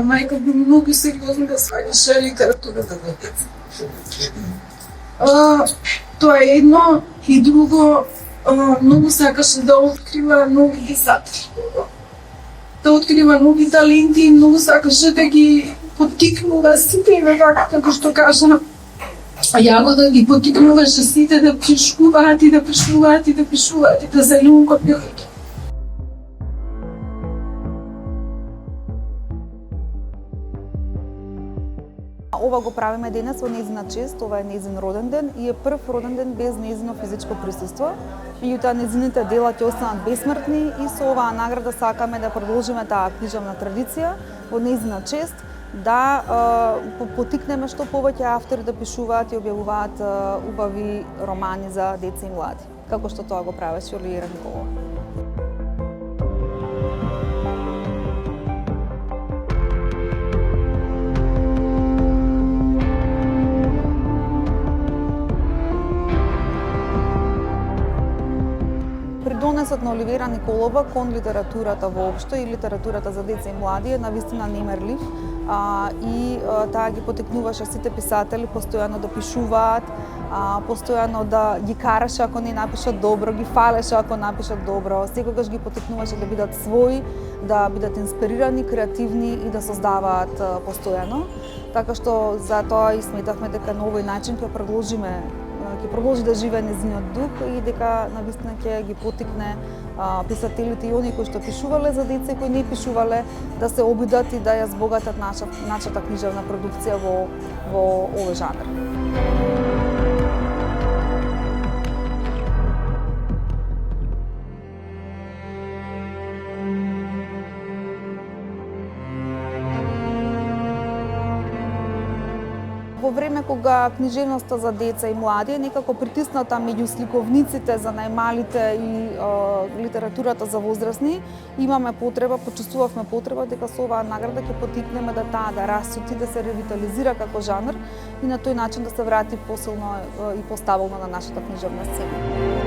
мајка би многу сериозно да сваѓаше литературата за деца. Тоа е едно и друго, многу сакаше да открива нови писатели. Да открива нови таленти, многу сакаше да ги поттикнува сите, како што кажа Јагода, ги поттикнуваше сите да пишуваат и да пишуваат и да пишуваат и да се љубоват. Ова го правиме денес во нејзина чест, ова е нејзин роден ден и е прв роден ден без нејзино физичко присуство. Меѓутоа нејзините дела ќе останат бесмртни и со оваа награда сакаме да продолжиме таа книжевна традиција во нејзина чест, да поттикнеме што повеќе автори да пишуваат и објавуваат убави романи за деца и млади, како што тоа го правеше Олиера Николова. Придонесот на Оливера Николова кон литературата воопшто и литературата за деца и млади е навистина немерлив и таа ги поттикнуваше сите писатели постојано да пишуваат, постојано да ги караше ако не напишат добро, ги фалеше ако напишат добро, секогаш ги поттикнуваше да бидат своји, да бидат инспирирани, креативни и да создаваат постојано. Така што за тоа и сметавме дека на овој начин ќе продолжи да живее нејзиниот дух и дека навистина ќе ги поттикне писателите и оние кои што пишувале за деца и кои не пишувале да се обидат и да ја збогатат нашата книжевна продукција во овој жанр. Во време кога книжевноста за деца и млади е некако притисната меѓу сликовниците за најмалите и литературата за возрастни, почувствувавме потреба дека со оваа награда ќе поттикнеме да таа да расцути, да се ревитализира како жанр и на тој начин да се врати посилно и постабилно на нашата книжевна сцена.